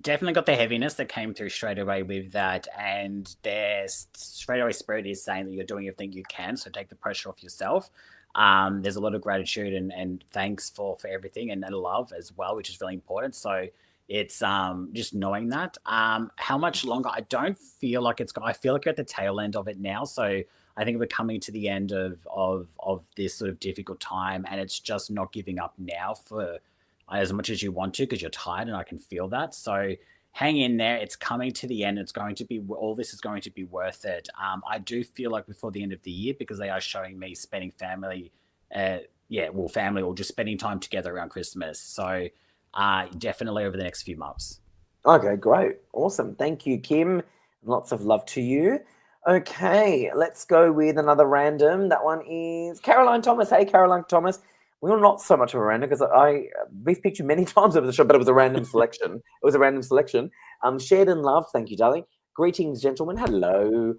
S2: definitely got the heaviness that came through straight away with that, and their straight away spirit is saying that you're doing everything you can, so take the pressure off yourself. There's a lot of gratitude and thanks for everything and love as well, which is really important. So it's just knowing that. How much longer? I don't feel like I feel like you're at the tail end of it now. So I think we're coming to the end of this sort of difficult time, and it's just not giving up now for as much as you want to, because you're tired, and I can feel that. So hang in there. It's coming to the end. It's going to be, all this is going to be worth it. I do feel like before the end of the year, because they are showing me spending family or just spending time together around Christmas. So definitely over the next few months.
S1: Okay, great. Awesome. Thank you, Kim. Lots of love to you. Okay, let's go with another random. That one is Caroline Thomas. Hey, Caroline Thomas. We're not so much of a random because we've picked you many times over the show, but it was a random selection. It was a random selection. Shared and loved. Thank you, darling. Greetings, gentlemen. Hello.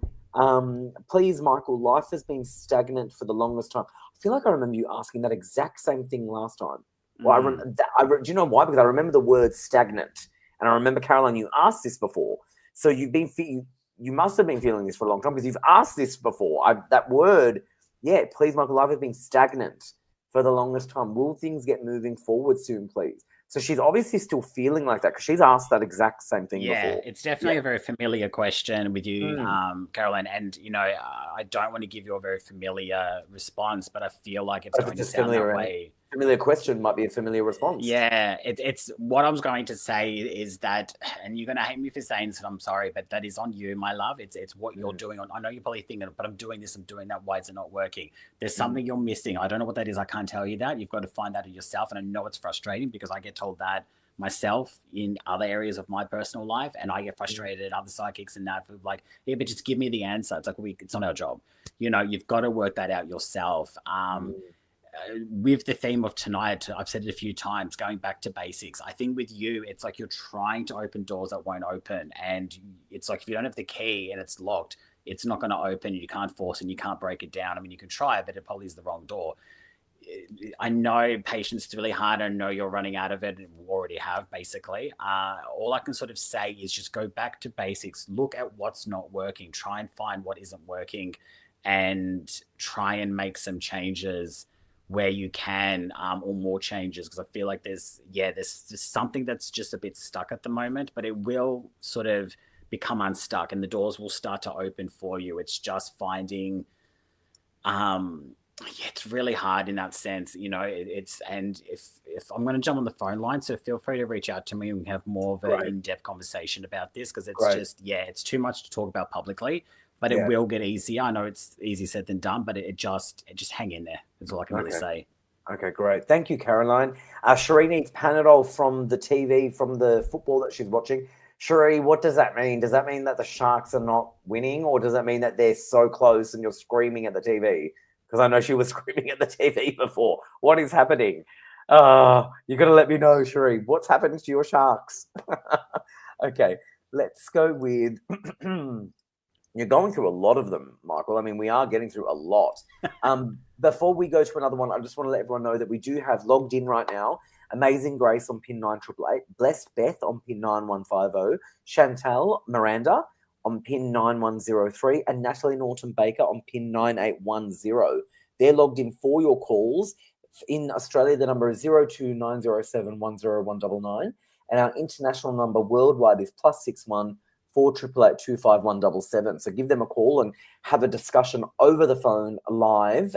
S1: Please, Michael, life has been stagnant for the longest time. I feel like I remember you asking that exact same thing last time. Well, do you know why? Because I remember the word stagnant. And I remember, Caroline, you asked this before. So you must have been feeling this for a long time because you've asked this before. That word, please, Michael, life has been stagnant for the longest time. Will things get moving forward soon, please? So she's obviously still feeling like that because she's asked that exact same thing before.
S2: Yeah, it's definitely a very familiar question with you, Caroline. And, I don't want to give you a very familiar response, but I feel like it's going to sound that way.
S1: Familiar question might be a familiar response.
S2: Yeah, it's what I was going to say is that, and you're going to hate me for saying this, and I'm sorry, but that is on you, my love. It's what you're doing. I know you're probably thinking, but I'm doing this, I'm doing that. Why is it not working? There's something you're missing. I don't know what that is. I can't tell you that. You've got to find that out yourself. And I know it's frustrating because I get told that myself in other areas of my personal life, and I get frustrated at other psychics and that, like, yeah, but just give me the answer. It's like, it's not our job. You've got to work that out yourself. With the theme of tonight, I've said it a few times, going back to basics. I think with you, it's like you're trying to open doors that won't open. And it's like, if you don't have the key and it's locked, it's not going to open. You can't force it and you can't break it down. I mean, you can try, but it probably is the wrong door. I know patience is really hard. I know you're running out of it, and we already have, basically. All I can sort of say is just go back to basics. Look at what's not working. Try and find what isn't working and try and make some changes where you can, or more changes, because I feel like there's just something that's just a bit stuck at the moment, but it will sort of become unstuck and the doors will start to open for you. It's just finding, it's really hard in that sense, and if I'm going to jump on the phone line, so feel free to reach out to me and we can have more of an in-depth conversation about this, because it's it's too much to talk about publicly. But it will get easier. I know it's easier said than done, but it just hang in there. That's all I can really say.
S1: Okay, great. Thank you, Caroline. Cherie needs Panadol from the TV, from the football that she's watching. Cherie, what does that mean? Does that mean that the Sharks are not winning, or does that mean that they're so close and you're screaming at the TV? Because I know she was screaming at the TV before. What is happening? You got to let me know, Cherie. What's happening to your Sharks? Okay, let's go with... You're going through a lot of them, Michael. I mean, we are getting through a lot. Before we go to another one, I just want to let everyone know that we do have logged in right now Amazing Grace on pin 9888, Blessed Beth on pin 9150, Chantal Miranda on pin 9103 and Natalie Norton Baker on pin 9810. They're logged in for your calls. In Australia, the number is 0290710199, and our international number worldwide is +61 488 25177. So give them a call and have a discussion over the phone live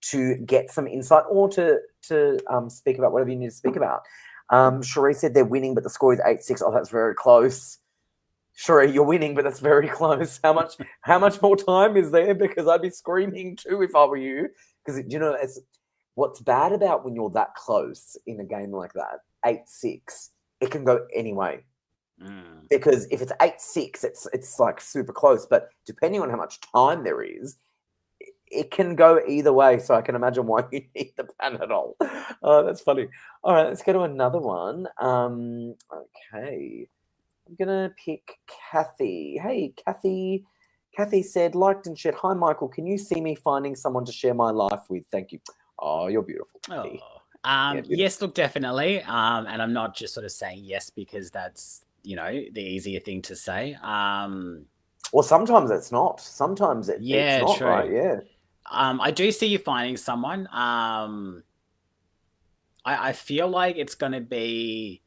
S1: to get some insight or to speak about whatever you need to speak about. Cherie said they're winning, but the score is 8-6. Oh, that's very close. Cherie, you're winning, but that's very close. How much more time is there? Because I'd be screaming too if I were you. Because it's what's bad about when you're that close in a game like that, 8-6, it can go any way. Because if it's 8-6, it's like super close. But depending on how much time there is, it can go either way. So I can imagine why you need the Panadol. Oh, that's funny. All right, let's go to another one. Okay. I'm going to pick Kathy. Hey, Kathy. Kathy said, liked and shared, hi, Michael, can you see me finding someone to share my life with? Thank you. Oh, you're beautiful, Kathy.
S2: Yes, look, definitely. And I'm not just sort of saying yes because that's, the easier thing to say.
S1: Well, sometimes it's not. Sometimes it's not,
S2: true.
S1: Right? Yeah.
S2: I do see you finding someone. I feel like it's going to be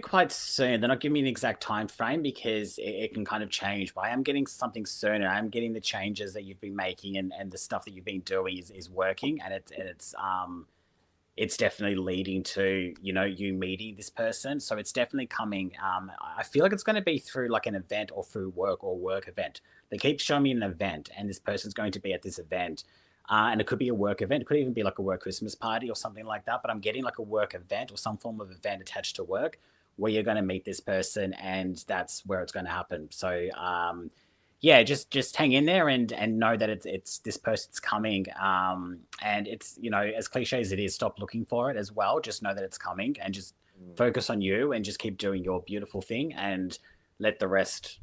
S2: quite soon. They're not giving me an exact time frame because it can kind of change. But I am getting something soon, and I am getting the changes that you've been making and the stuff that you've been doing is working, and it's definitely leading to you meeting this person. So it's definitely coming. I feel like it's going to be through like an event or through work or work event. They keep showing me an event, and this person's going to be at this event. And it could be a work event. It could even be like a work Christmas party or something like that. But I'm getting like a work event or some form of event attached to work where you're going to meet this person, and that's where it's going to happen. So, just hang in there and know that it's this person's coming. And it's, as cliche as it is, stop looking for it as well. Just know that it's coming and just focus on you and just keep doing your beautiful thing and let the rest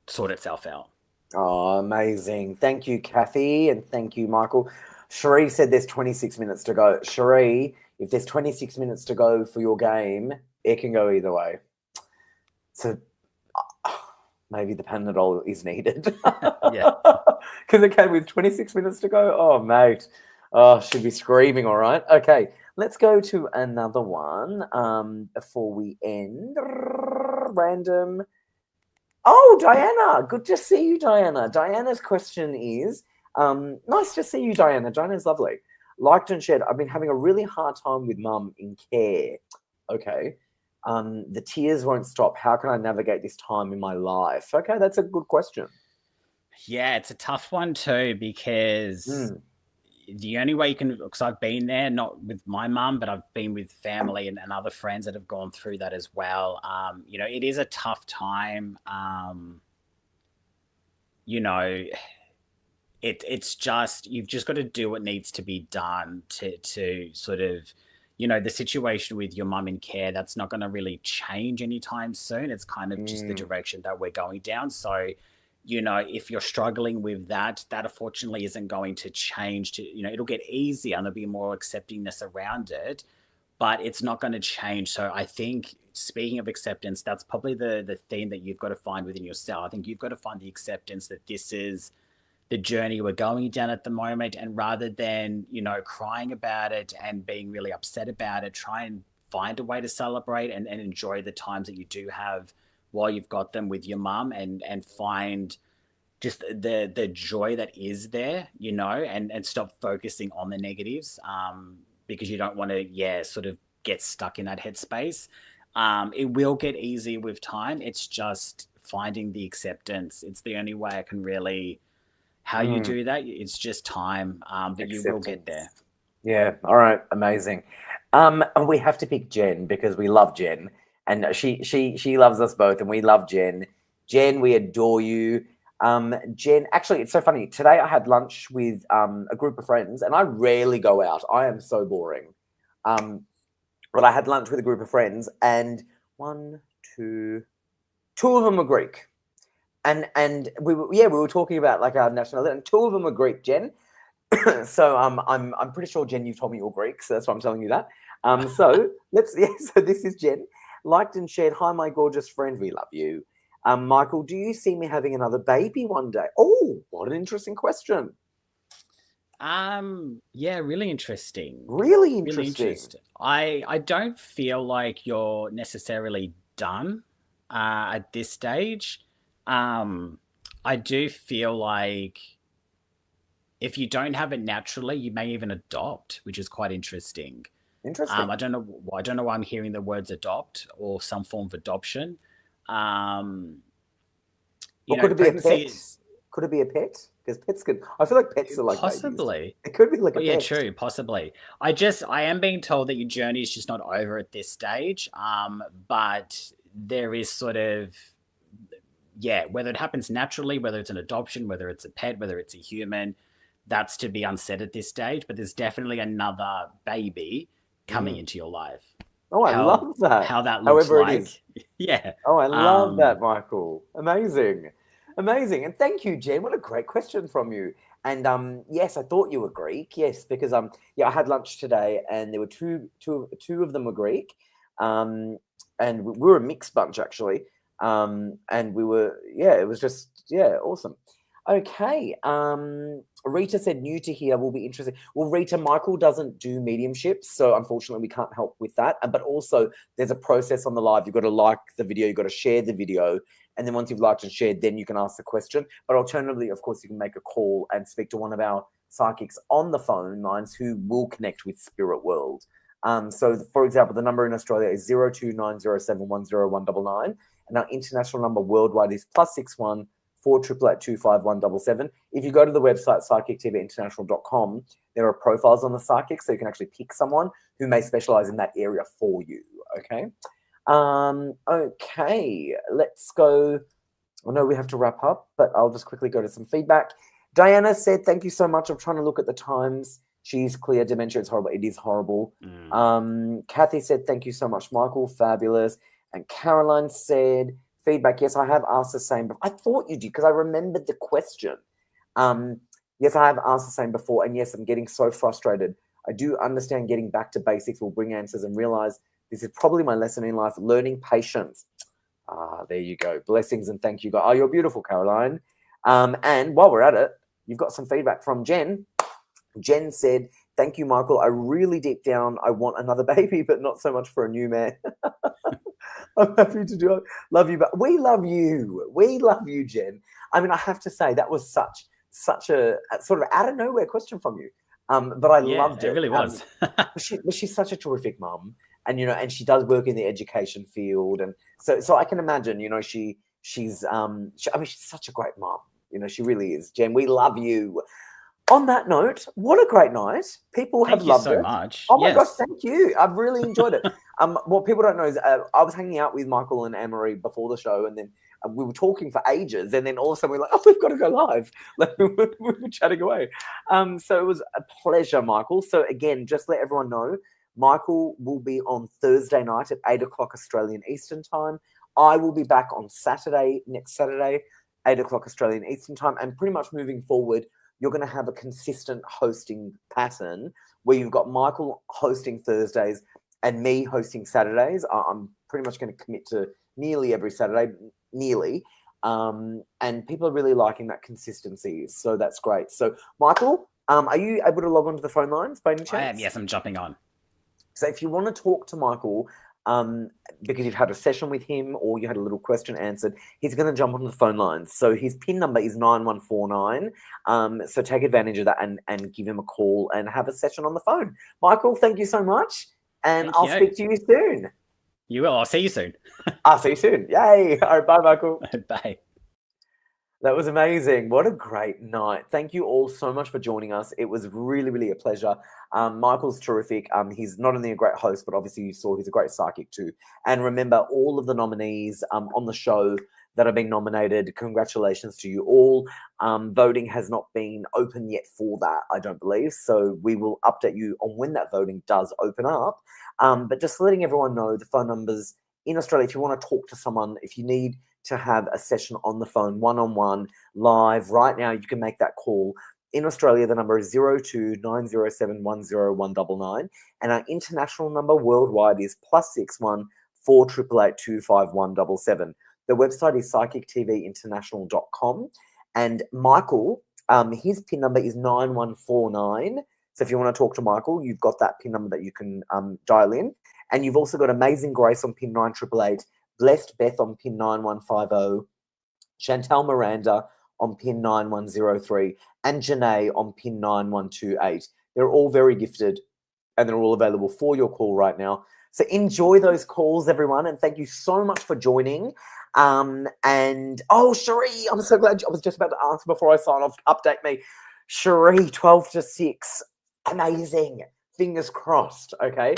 S2: sort itself out.
S1: Oh, amazing. Thank you, Kathy, and thank you, Michael. Cherie said there's 26 minutes to go. Cherie, if there's 26 minutes to go for your game, it can go either way. So maybe the Panadol is needed.
S2: Yeah.
S1: Because it came with 26 minutes to go. Oh, mate. Oh, should be screaming, all right. Okay, let's go to another one before we end. Random. Oh, Diana. Good to see you, Diana. Diana's question is, nice to see you, Diana. Diana's lovely. Liked and shared, I've been having a really hard time with mum in care. Okay. The tears won't stop. How can I navigate this time in my life? Okay, that's a good question.
S2: Yeah, it's a tough one too, because the only way you can, because I've been there, not with my mum, but I've been with family and other friends that have gone through that as well. It is a tough time. It's just, you've just got to do what needs to be done to sort of, the situation with your mum in care, that's not going to really change anytime soon. It's kind of just the direction that we're going down. So, if you're struggling with that unfortunately isn't going to change to, it'll get easier and there'll be more acceptingness around it, but it's not going to change. So I think, speaking of acceptance, that's probably the theme that you've got to find within yourself. I think you've got to find the acceptance that this is the journey we're going down at the moment. And rather than, crying about it and being really upset about it, try and find a way to celebrate and enjoy the times that you do have while you've got them with your mum, and find just the joy that is there, and stop focusing on the negatives, because you don't want to, sort of get stuck in that headspace. It will get easier with time. It's just finding the acceptance. It's the only way I can really, how you do that. It's just time, but you will get there.
S1: Yeah. All right. Amazing. We have to pick Jen because we love Jen, and she loves us both, and we love Jen. Jen, we adore you. Jen, actually, it's so funny. Today I had lunch with a group of friends, and I rarely go out. I am so boring. But I had lunch with a group of friends, and two of them were Greek. And we were talking about like our nationality, and two of them are Greek, Jen. So I'm pretty sure, Jen, you've told me you're Greek, so that's why I'm telling you that. So this is Jen. Liked and shared, hi, my gorgeous friend, we love you. Michael, do you see me having another baby one day? Oh, what an interesting question.
S2: Yeah, really interesting.
S1: Really
S2: Really
S1: interesting.
S2: interesting. I don't feel like you're necessarily done at this stage. I do feel like if you don't have it naturally, you may even adopt, which is quite interesting.
S1: Interesting.
S2: I don't know why I'm hearing the words adopt or some form of adoption. Um, you
S1: Well,
S2: know,
S1: could it be a
S2: pregnancy
S1: pet?
S2: is
S1: Could it be a pet? Because pets could. I feel like pets are like babies.
S2: possibly.
S1: It could be like
S2: Oh
S1: a
S2: yeah,
S1: pet.
S2: true, possibly. I am being told that your journey is just not over at this stage. But there is sort of, yeah, whether it happens naturally, whether it's an adoption, whether it's a pet, whether it's a human, that's to be unsaid at this stage. But there's definitely another baby coming
S1: Mm.
S2: into your life.
S1: Oh, I love that.
S2: How that looks
S1: However it
S2: like,
S1: is.
S2: yeah.
S1: Oh, I love
S2: Um,
S1: that, Michael. Amazing. Amazing. And thank you, Jen. What a great question from you. And yes, I thought you were Greek. Yes, because yeah, I had lunch today and there were two of them were Greek. And we were a mixed bunch actually. And we were, yeah, it was just, yeah, awesome. Okay. Rita said new to here will be interesting. Well, Rita, Michael doesn't do mediumship, so unfortunately we can't help with that. But also there's a process on the live. You've got to like the video, you've got to share the video, and then once you've liked and shared, then you can ask the question. But alternatively, of course, you can make a call and speak to one of our psychics on the phone lines who will connect with Spirit World. So for example, the number in Australia is 0290710199, and our international number worldwide is +61 488825177. If you go to the website psychictvinternational.com, there are profiles on the psychic, so you can actually pick someone who may specialize in that area for you. Okay. Okay, let's go. I know we have to wrap up, but I'll just quickly go to some feedback. Diana said, thank you so much. I'm trying to look at the times. She's clear. Dementia is horrible. It is horrible. Kathy said, thank you so much, Michael. Fabulous. And Caroline said, feedback. Yes, I have asked the same. I thought you did because I remembered the question. Yes, I have asked the same before. And yes, I'm getting so frustrated. I do understand getting back to basics will bring answers and realize this is probably my lesson in life, learning patience. There you go. Blessings and thank you, guys. Oh, you're beautiful, Caroline. And while we're at it, you've got some feedback from Jen. Jen said, thank you, Michael. I really deep down, I want another baby, but not so much for a new man. I'm happy to do it. Love you, but we love you. We love you, Jen. I mean, I have to say that was such a sort of out of nowhere question from you. But I loved it.
S2: It really was.
S1: But she's such a terrific mum, and and she does work in the education field, and so I can imagine, she's she's such a great mum. She really is. Jen, we love you. On that note, what a great night. People have loved it.
S2: Thank you so much.
S1: Oh my gosh, thank you. I've really enjoyed it. What people don't know is I was hanging out with Michael and Anne-Marie before the show, and then we were talking for ages, and then all of a sudden we were like, oh, we've got to go live. Like, we were chatting away. So it was a pleasure, Michael. So again, just let everyone know, Michael will be on Thursday night at 8 o'clock Australian Eastern Time. I will be back on next Saturday, 8 o'clock Australian Eastern Time, and pretty much moving forward, you're going to have a consistent hosting pattern where you've got Michael hosting Thursdays and me hosting Saturdays. I'm pretty much going to commit to nearly every Saturday, and people are really liking that consistency. So that's great. So Michael, are you able to log onto the phone lines by any chance?
S2: I am. Yes, I'm jumping on.
S1: So if you want to talk to Michael, because you've had a session with him or you had a little question answered, he's going to jump onto the phone lines. So his PIN number is 9149. So take advantage of that and give him a call and have a session on the phone. Michael, thank you so much. And I'll speak to you soon.
S2: You will. I'll see you soon.
S1: I'll see you soon. Yay. All right, bye, Michael.
S2: Bye.
S1: That was amazing. What a great night. Thank you all so much for joining us. It was really, really a pleasure. Michael's terrific. He's not only a great host, but obviously you saw he's a great psychic too. And remember, all of the nominees on the show that have been nominated, congratulations to you all. Voting has not been open yet for that, I don't believe. So we will update you on when that voting does open up. But just letting everyone know, the phone numbers in Australia, if you want to talk to someone, if you need to have a session on the phone, one-on-one, live, right now, you can make that call. In Australia, the number is 0290710199, and our international number worldwide is +61 488825177. The website is psychictvinternational.com. And Michael, his PIN number is 9149. So if you want to talk to Michael, you've got that PIN number that you can dial in. And you've also got Amazing Grace on PIN 9888, Blessed Beth on PIN 9150, Chantal Miranda on PIN 9103, and Janae on PIN 9128. They're all very gifted, and they're all available for your call right now. So enjoy those calls, everyone, and thank you so much for joining. And oh, Cherie, I'm so glad. I was just about to ask before I sign off. Update me, Cherie, 12 to 6. Amazing. Fingers crossed. Okay.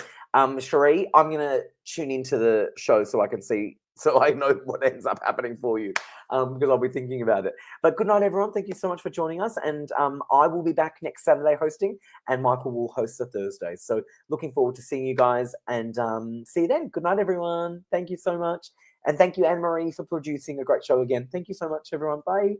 S1: Cherie, I'm gonna tune into the show so I can see, so I know what ends up happening for you, because I'll be thinking about it. But good night, everyone. Thank you so much for joining us. And I will be back next Saturday hosting, and Michael will host the Thursdays. So looking forward to seeing you guys, and see you then. Good night, everyone. Thank you so much. And thank you, Anne-Marie, for producing a great show again. Thank you so much, everyone. Bye.